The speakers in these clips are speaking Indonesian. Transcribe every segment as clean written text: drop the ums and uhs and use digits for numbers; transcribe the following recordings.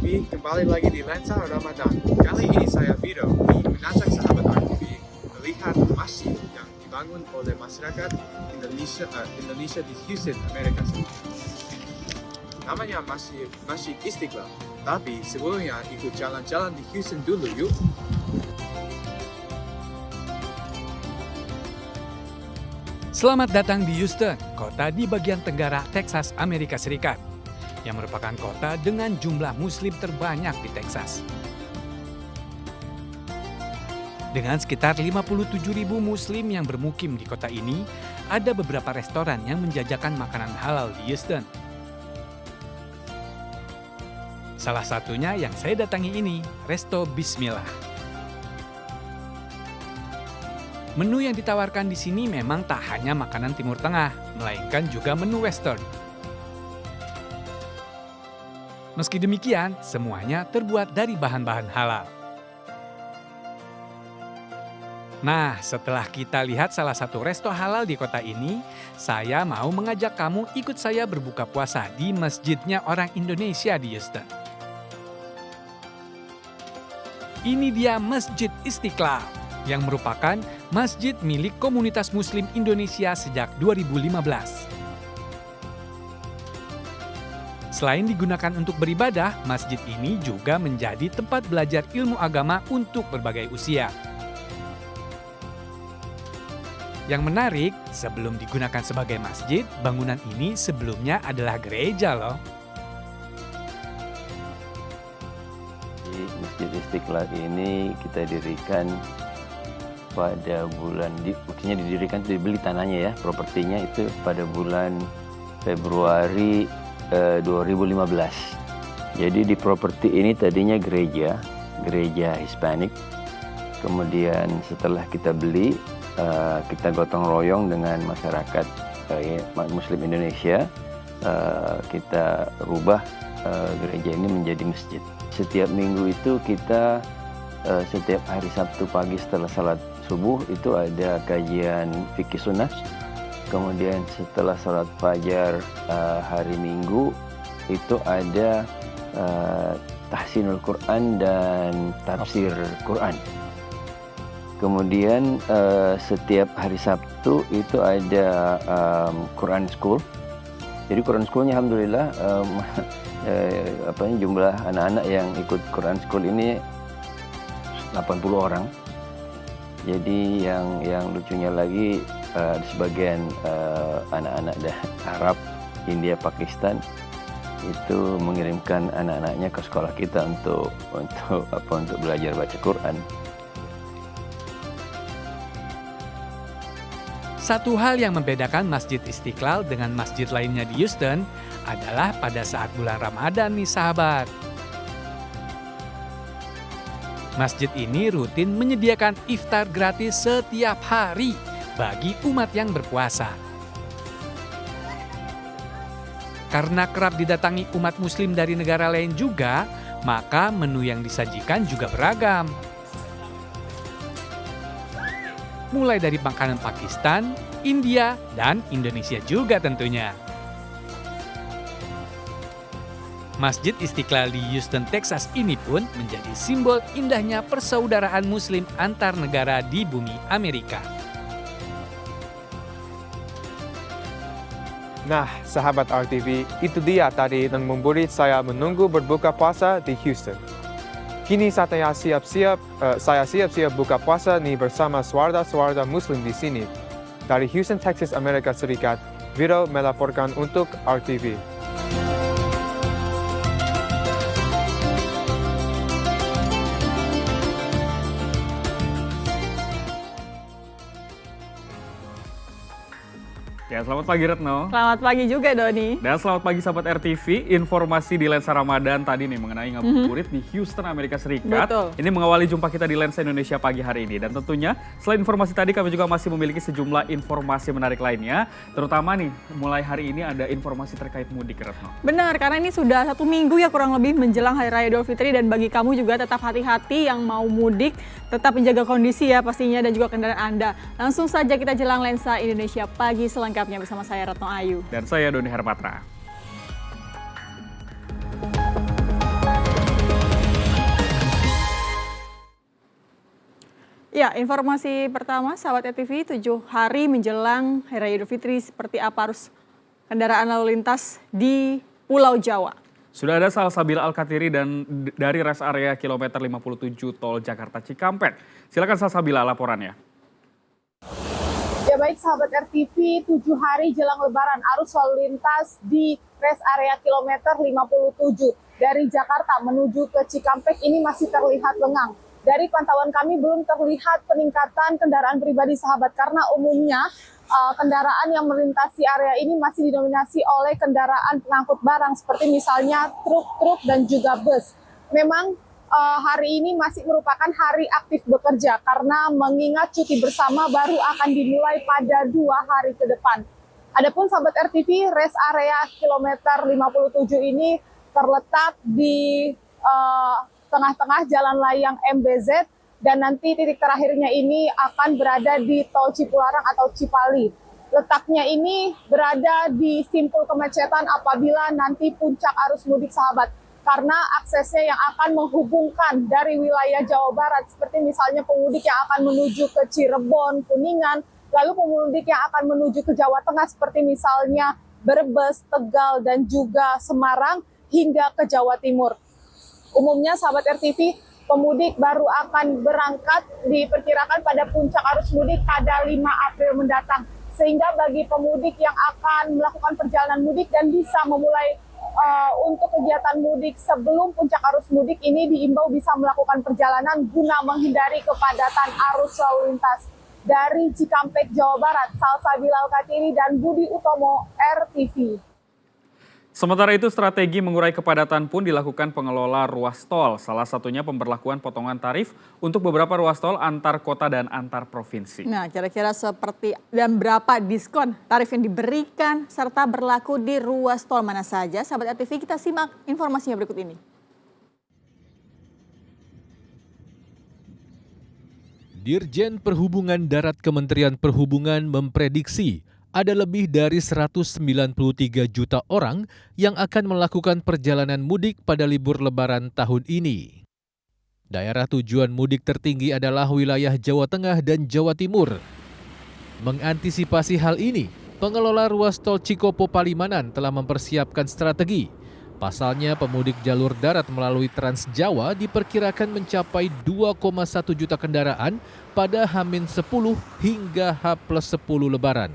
RTV, kembali lagi di Lensa Ramadan. Kali ini saya Vito mengajak sahabat RTV melihat masjid yang dibangun oleh masyarakat Indonesia di Houston, Amerika Serikat. Namanya Masjid Istiqlal. Tapi sebelumnya ikut jalan-jalan di Houston dulu yuk. Selamat datang di Houston, kota di bagian tenggara Texas, Amerika Serikat, yang merupakan kota dengan jumlah Muslim terbanyak di Texas. Dengan sekitar 57.000 Muslim yang bermukim di kota ini, ada beberapa restoran yang menjajakan makanan halal di Houston. Salah satunya yang saya datangi ini, Resto Bismillah. Menu yang ditawarkan di sini memang tak hanya makanan Timur Tengah, melainkan juga menu Western. Meski demikian, semuanya terbuat dari bahan-bahan halal. Nah, setelah kita lihat salah satu resto halal di kota ini, saya mau mengajak kamu ikut saya berbuka puasa di masjidnya orang Indonesia di Houston. Ini dia Masjid Istiqlal, yang merupakan masjid milik komunitas Muslim Indonesia sejak 2015. Selain digunakan untuk beribadah, masjid ini juga menjadi tempat belajar ilmu agama untuk berbagai usia. Yang menarik, sebelum digunakan sebagai masjid, bangunan ini sebelumnya adalah gereja loh. Di Masjid Istiqlal ini kita dirikan pada bulan, maksudnya didirikan, dibeli tanahnya ya, propertinya itu pada bulan Februari 2015. Jadi di properti ini tadinya gereja Hispanik. Kemudian setelah kita beli, kita gotong royong dengan masyarakat Muslim Indonesia, kita rubah gereja ini menjadi masjid. Setiap minggu itu kita setiap hari Sabtu pagi setelah salat subuh itu ada kajian fikih sunnah. Kemudian setelah salat fajar hari Minggu itu ada tahsinul Quran dan tafsir Quran. Kemudian setiap hari Sabtu itu ada Quran School. Jadi Quran Schoolnya alhamdulillah jumlah anak-anak yang ikut Quran School ini 80 orang. Jadi yang lucunya lagi sebagian anak-anak Arab, India, Pakistan itu mengirimkan anak-anaknya ke sekolah kita untuk belajar baca Quran. Satu hal yang membedakan Masjid Istiqlal dengan masjid lainnya di Houston adalah pada saat bulan Ramadan nih sahabat. Masjid ini rutin menyediakan iftar gratis setiap hari bagi umat yang berpuasa. Karena kerap didatangi umat Muslim dari negara lain juga, maka menu yang disajikan juga beragam. Mulai dari makanan Pakistan, India, dan Indonesia juga tentunya. Masjid Istiqlal di Houston, Texas ini pun menjadi simbol indahnya persaudaraan Muslim antar negara di bumi Amerika. Nah, sahabat RTV, itu dia tadi yang membuat saya menunggu berbuka puasa di Houston. Kini saya siap-siap buka puasa nih bersama saudara-saudara Muslim di sini. Dari Houston, Texas, Amerika Serikat, Vito melaporkan untuk RTV. Ya, selamat pagi Retno. Selamat pagi juga Doni. Dan selamat pagi sahabat RTV. Informasi di Lensa Ramadan tadi nih mengenai ngabuburit di Houston, Amerika Serikat. Betul. Ini mengawali jumpa kita di Lensa Indonesia pagi hari ini. Dan tentunya selain informasi tadi kami juga masih memiliki sejumlah informasi menarik lainnya. Terutama nih mulai hari ini ada informasi terkait mudik Retno. Benar, karena ini sudah 1 minggu ya kurang lebih menjelang Hari Raya Idul Fitri. Dan bagi kamu juga tetap hati-hati yang mau mudik. Tetap menjaga kondisi ya pastinya dan juga kendaraan Anda. Langsung saja kita jelang Lensa Indonesia pagi selengkapnya bersama saya Retno Ayu. Dan saya Doni Herpatra. Ya, informasi pertama, sahabat RTV, 7 hari menjelang Hari Raya Idul Fitri, seperti apa arus kendaraan lalu lintas di Pulau Jawa? Sudah ada Salsabila Al-Katiri dan dari rest area kilometer 57 Tol Jakarta Cikampek. Silakan Salsabila laporannya. Ya baik sahabat RTV, 7 hari jelang Lebaran arus lalu lintas di rest area kilometer 57 dari Jakarta menuju ke Cikampek ini masih terlihat lengang. Dari pantauan kami belum terlihat peningkatan kendaraan pribadi sahabat karena umumnya kendaraan yang melintasi area ini masih didominasi oleh kendaraan pengangkut barang seperti misalnya truk-truk dan juga bus. Memang hari ini masih merupakan hari aktif bekerja karena mengingat cuti bersama baru akan dimulai pada 2 hari ke depan. Adapun sahabat RTV, rest area kilometer 57 ini terletak di tengah-tengah jalan layang MBZ dan nanti titik terakhirnya ini akan berada di Tol Cipularang atau Cipali. Letaknya ini berada di simpul kemacetan apabila nanti puncak arus mudik sahabat. Karena aksesnya yang akan menghubungkan dari wilayah Jawa Barat, seperti misalnya pemudik yang akan menuju ke Cirebon, Kuningan, lalu pemudik yang akan menuju ke Jawa Tengah seperti misalnya Brebes, Tegal, dan juga Semarang hingga ke Jawa Timur. Umumnya sahabat RTV, pemudik baru akan berangkat diperkirakan pada puncak arus mudik pada 5 April mendatang. Sehingga bagi pemudik yang akan melakukan perjalanan mudik dan bisa memulai untuk kegiatan mudik sebelum puncak arus mudik ini diimbau bisa melakukan perjalanan guna menghindari kepadatan arus lalu lintas. Dari Cikampek, Jawa Barat, Salsabila Al-Katiri dan Budi Utomo, RTV. Sementara itu strategi mengurai kepadatan pun dilakukan pengelola ruas tol. Salah satunya pemberlakuan potongan tarif untuk beberapa ruas tol antar kota dan antar provinsi. Nah, kira-kira seperti dan berapa diskon tarif yang diberikan serta berlaku di ruas tol mana saja? Sahabat RTV, kita simak informasinya berikut ini. Dirjen Perhubungan Darat Kementerian Perhubungan memprediksi ada lebih dari 193 juta orang yang akan melakukan perjalanan mudik pada libur Lebaran tahun ini. Daerah tujuan mudik tertinggi adalah wilayah Jawa Tengah dan Jawa Timur. Mengantisipasi hal ini, pengelola ruas tol Cikopo Palimanan telah mempersiapkan strategi. Pasalnya pemudik jalur darat melalui Trans Jawa diperkirakan mencapai 2,1 juta kendaraan pada H-10 hingga H+10 Lebaran.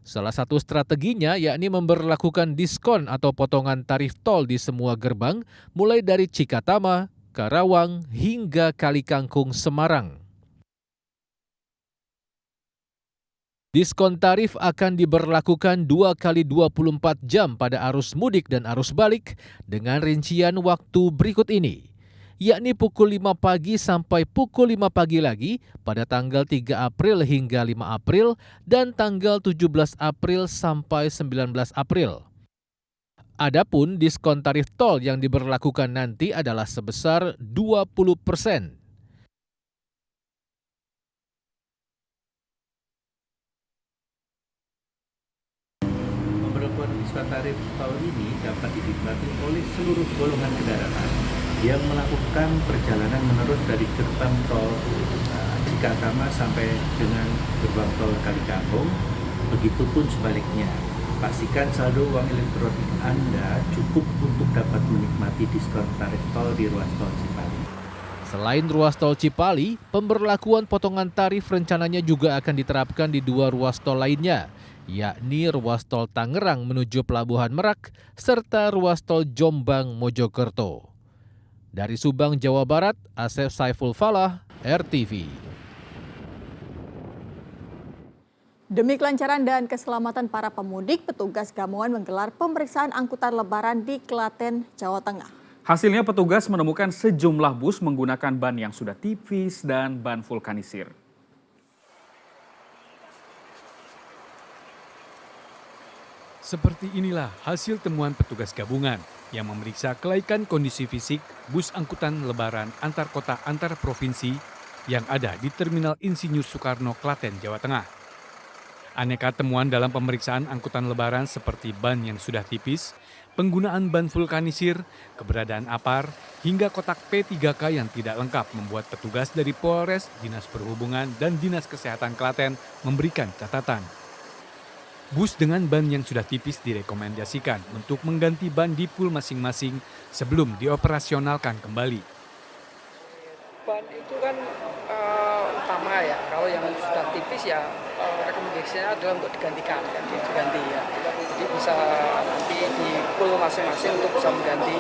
Salah satu strateginya yakni memberlakukan diskon atau potongan tarif tol di semua gerbang mulai dari Cikatama, Karawang, hingga Kalikangkung, Semarang. Diskon tarif akan diberlakukan 2 kali 24 jam pada arus mudik dan arus balik dengan rincian waktu berikut ini. Yakni pukul 5 pagi sampai pukul 5 pagi lagi pada tanggal 3 April hingga 5 April dan tanggal 17 April sampai 19 April. Adapun diskon tarif tol yang diberlakukan nanti adalah sebesar 20%. Pemberlakuan diskon tarif tol ini dapat dinikmati oleh seluruh golongan kendaraan yang melakukan perjalanan menerus dari gerbang tol Cikatama sampai dengan gerbang tol Kalikangkung, begitupun sebaliknya. Pastikan saldo uang elektronik Anda cukup untuk dapat menikmati diskon tarif tol di ruas tol Cipali. Selain ruas tol Cipali, pemberlakuan potongan tarif rencananya juga akan diterapkan di 2 ruas tol lainnya, yakni ruas tol Tangerang menuju Pelabuhan Merak serta ruas tol Jombang Mojokerto. Dari Subang, Jawa Barat, Asep Saiful Falah, RTV. Demi kelancaran dan keselamatan para pemudik, petugas gabungan menggelar pemeriksaan angkutan lebaran di Klaten, Jawa Tengah. Hasilnya petugas menemukan sejumlah bus menggunakan ban yang sudah tipis dan ban vulkanisir. Seperti inilah hasil temuan petugas gabungan yang memeriksa kelaikan kondisi fisik bus angkutan lebaran antar kota antar provinsi yang ada di Terminal Insinyur Soekarno, Klaten, Jawa Tengah. Aneka temuan dalam pemeriksaan angkutan lebaran seperti ban yang sudah tipis, penggunaan ban vulkanisir, keberadaan apar, hingga kotak P3K yang tidak lengkap membuat petugas dari Polres, Dinas Perhubungan, dan Dinas Kesehatan Klaten memberikan catatan. Bus dengan ban yang sudah tipis direkomendasikan untuk mengganti ban di pool masing-masing sebelum dioperasionalkan kembali. Ban itu kan utama ya, kalau yang sudah tipis ya rekomendasinya adalah untuk digantikan, diganti ya. Jadi bisa nanti di pool masing-masing untuk bisa mengganti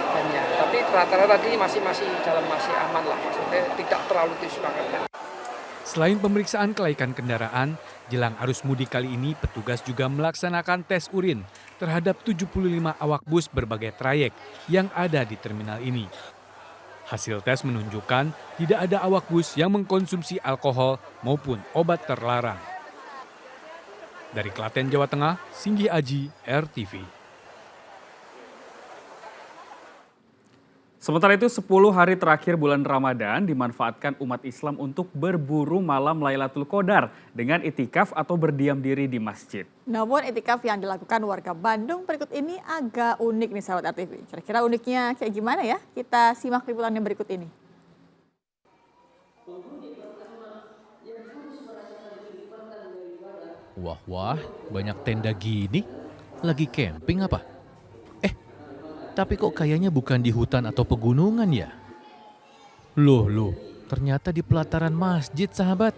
bannya. Tapi rata-rata tadi masih aman lah, maksudnya tidak terlalu tipis banget ya. Selain pemeriksaan kelaikan kendaraan, jelang arus mudik kali ini petugas juga melaksanakan tes urin terhadap 75 awak bus berbagai trayek yang ada di terminal ini. Hasil tes menunjukkan tidak ada awak bus yang mengkonsumsi alkohol maupun obat terlarang. Dari Klaten, Jawa Tengah, Singgi Aji, RTV. Sementara itu 10 hari terakhir bulan Ramadan dimanfaatkan umat Islam untuk berburu malam Lailatul Qadar dengan itikaf atau berdiam diri di masjid. Namun itikaf yang dilakukan warga Bandung berikut ini agak unik nih sahabat RTV. Kira-kira uniknya kayak gimana ya? Kita simak liputannya berikut ini. Wah, banyak tenda gini. Lagi camping apa? Tapi kok kayaknya bukan di hutan atau pegunungan ya? Loh, ternyata di pelataran masjid, sahabat.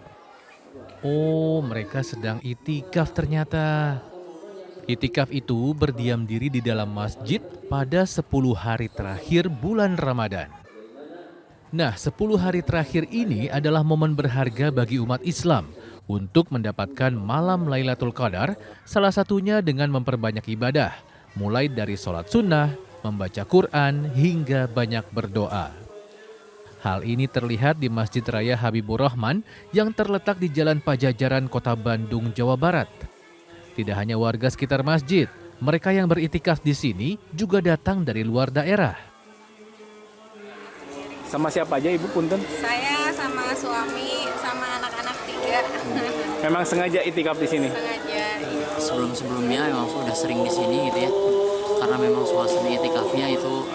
Oh, mereka sedang itikaf ternyata. Itikaf itu berdiam diri di dalam masjid pada 10 hari terakhir bulan Ramadan. Nah, 10 hari terakhir ini adalah momen berharga bagi umat Islam untuk mendapatkan malam Lailatul Qadar, salah satunya dengan memperbanyak ibadah, mulai dari sholat sunnah, membaca Quran, hingga banyak berdoa. Hal ini terlihat di Masjid Raya Habibur Rahman yang terletak di Jalan Pajajaran, Kota Bandung, Jawa Barat. Tidak hanya warga sekitar masjid, mereka yang beritikaf di sini juga datang dari luar daerah. Sama siapa aja Ibu punten? Saya sama suami sama anak-anak 3. Memang sengaja itikaf di sini? Sengaja. Sebelum-sebelumnya memang sudah sering di sini gitu ya. Karena memang suasana itikafnya itu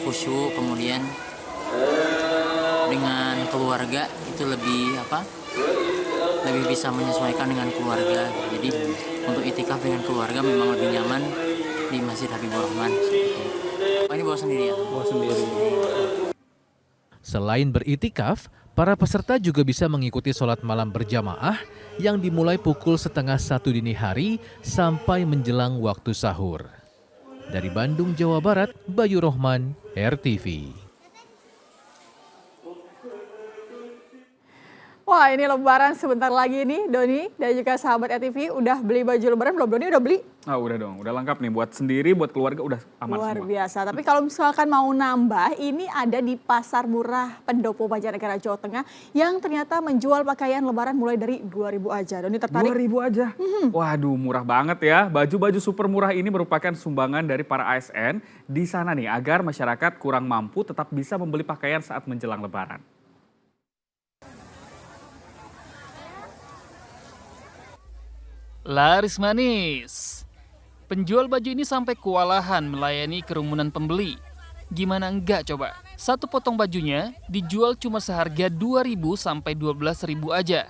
khusyuk, kemudian dengan keluarga itu lebih bisa menyesuaikan dengan keluarga. Jadi untuk itikaf dengan keluarga memang lebih nyaman di Masjid Habibur Rahman. Ini bawa sendiri ya? Bawa sendiri. Selain beritikaf, para peserta juga bisa mengikuti sholat malam berjamaah yang dimulai pukul 12:30 dini hari sampai menjelang waktu sahur. Dari Bandung, Jawa Barat, Bayu Rohman, RTV. Wah, ini lebaran sebentar lagi nih, Doni dan juga sahabat RTV. Udah beli baju lebaran belum, Doni? Udah beli? Udah dong, udah lengkap nih. Buat sendiri, buat keluarga udah aman Luar semua. biasa. Tapi kalau misalkan mau nambah, ini ada di Pasar Murah Pendopo Banjarnegara, Jawa Tengah yang ternyata menjual pakaian lebaran mulai dari 2.000 aja. Doni tertarik? 2.000 aja? Waduh, murah banget ya. Baju-baju super murah ini merupakan sumbangan dari para ASN di sana nih, agar masyarakat kurang mampu tetap bisa membeli pakaian saat menjelang lebaran. Laris manis. Penjual baju ini sampai kewalahan melayani kerumunan pembeli. Gimana enggak coba? Satu potong bajunya dijual cuma seharga 2.000 sampai 12.000 aja.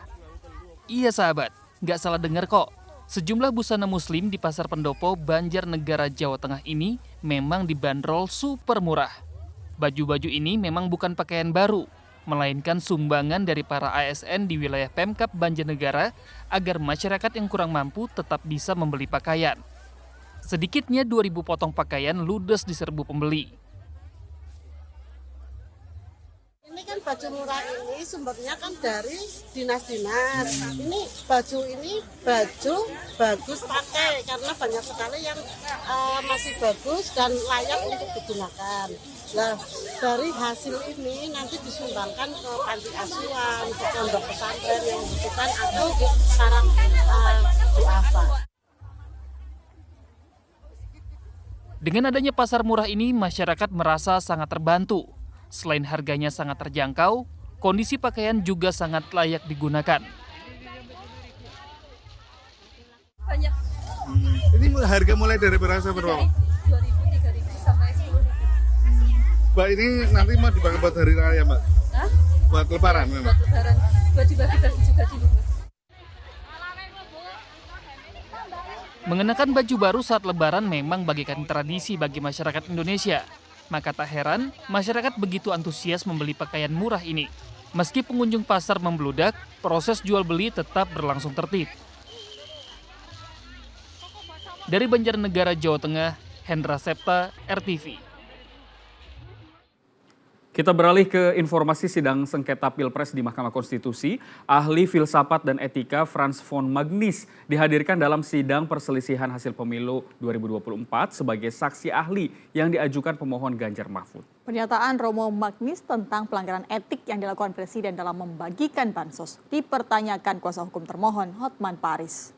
Iya sahabat, nggak salah dengar kok. Sejumlah busana muslim di Pasar Pendopo Banjarnegara, Jawa Tengah ini memang dibanderol super murah. Baju-baju ini memang bukan pakaian baru, melainkan sumbangan dari para ASN di wilayah Pemkab Banjarnegara agar masyarakat yang kurang mampu tetap bisa membeli pakaian. Sedikitnya 2.000 potong pakaian ludes diserbu pembeli. Ini kan baju murah ini sumbernya kan dari dinas-dinas. Ini baju bagus pakai karena banyak sekali yang masih bagus dan layak untuk digunakan. Nah, dari hasil ini nanti disumbangkan ke panti asuhan, ke pondok pesantren yang membutuhkan atau ke sarang duafa. Dengan adanya pasar murah ini, masyarakat merasa sangat terbantu. Selain harganya sangat terjangkau, kondisi pakaian juga sangat layak digunakan. Banyak. Ini harga mulai dari berapa berapa? 2.000, 3.000 sampai 10.000. Mbak, ini nanti mau dipakai buat hari raya, Mbak? Hah? Buat lebaran memang? Buat lebaran, buat dibagi-bagi juga di rumah. Mengenakan baju baru saat lebaran memang bagikan tradisi bagi masyarakat Indonesia. Maka tak heran, masyarakat begitu antusias membeli pakaian murah ini. Meski pengunjung pasar membludak, proses jual beli tetap berlangsung tertib. Dari Banjarnegara, Jawa Tengah, Hendra Septa, RTV. Kita beralih ke informasi sidang sengketa Pilpres di Mahkamah Konstitusi. Ahli filsafat dan etika Frans von Magnis dihadirkan dalam sidang perselisihan hasil pemilu 2024 sebagai saksi ahli yang diajukan pemohon Ganjar Mahfud. Pernyataan Romo Magnis tentang pelanggaran etik yang dilakukan Presiden dalam membagikan bansos dipertanyakan kuasa hukum termohon Hotman Paris.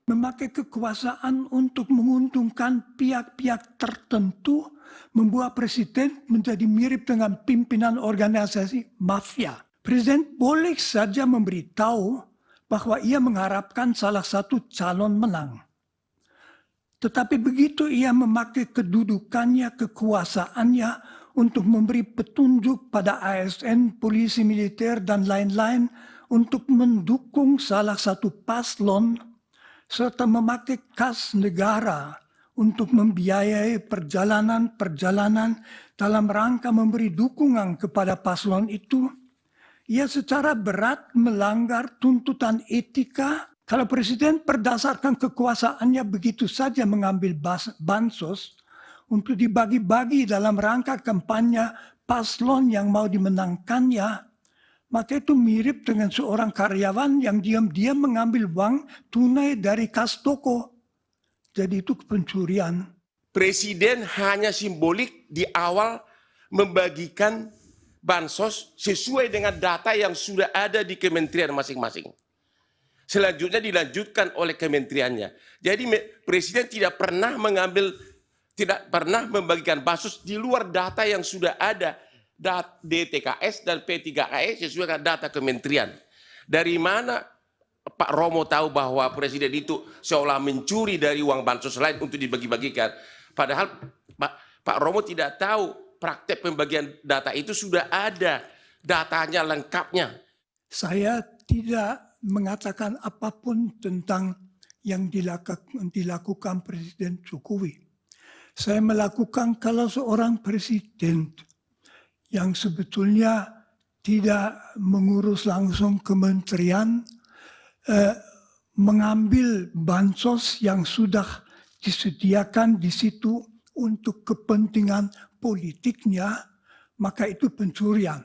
Memakai kekuasaan untuk menguntungkan pihak-pihak tertentu membuat presiden menjadi mirip dengan pimpinan organisasi mafia. Presiden boleh saja memberitahu bahwa ia mengharapkan salah satu calon menang. Tetapi begitu ia memakai kedudukannya, kekuasaannya untuk memberi petunjuk pada ASN, polisi militer, dan lain-lain untuk mendukung salah satu paslon, serta memakai kas negara untuk membiayai perjalanan-perjalanan dalam rangka memberi dukungan kepada paslon itu, ia secara berat melanggar tuntutan etika. Kalau presiden berdasarkan kekuasaannya begitu saja mengambil bansos untuk dibagi-bagi dalam rangka kampanye paslon yang mau dimenangkannya, maka itu mirip dengan seorang karyawan yang diam-diam mengambil uang tunai dari kas toko. Jadi itu pencurian. Presiden hanya simbolik di awal membagikan bansos sesuai dengan data yang sudah ada di kementerian masing-masing. Selanjutnya dilanjutkan oleh kementeriannya. Jadi presiden tidak pernah membagikan bansos di luar data yang sudah ada. DTKS dan P3KS sesuai dengan data kementerian. Dari mana Pak Romo tahu bahwa presiden itu seolah mencuri dari uang bansos lain untuk dibagi-bagikan? Padahal Pak Romo tidak tahu praktek pembagian data itu sudah ada datanya lengkapnya. Saya tidak mengatakan apapun tentang yang dilakukan Presiden Jokowi. Saya melakukan kalau seorang presiden yang sebetulnya tidak mengurus langsung kementerian, mengambil bansos yang sudah disediakan di situ untuk kepentingan politiknya, maka itu pencurian.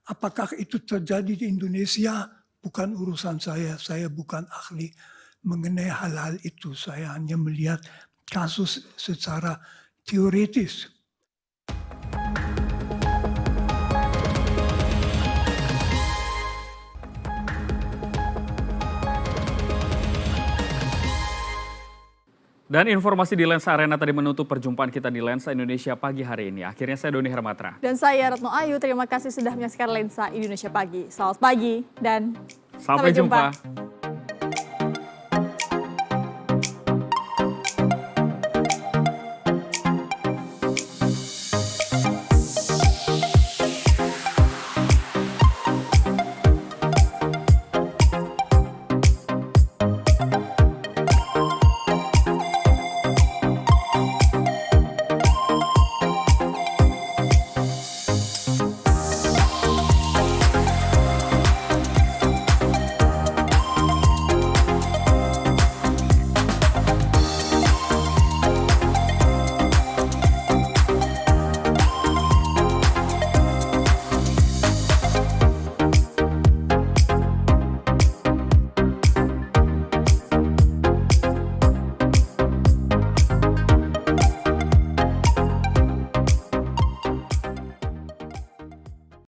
Apakah itu terjadi di Indonesia? Bukan urusan saya bukan ahli mengenai hal-hal itu. Saya hanya melihat kasus secara teoritis. Dan informasi di Lensa Arena tadi menutup perjumpaan kita di Lensa Indonesia Pagi hari ini. Akhirnya saya Doni Hermatra. Dan saya Retno Ayu, terima kasih sudah menyaksikan Lensa Indonesia Pagi. Selamat pagi dan sampai jumpa.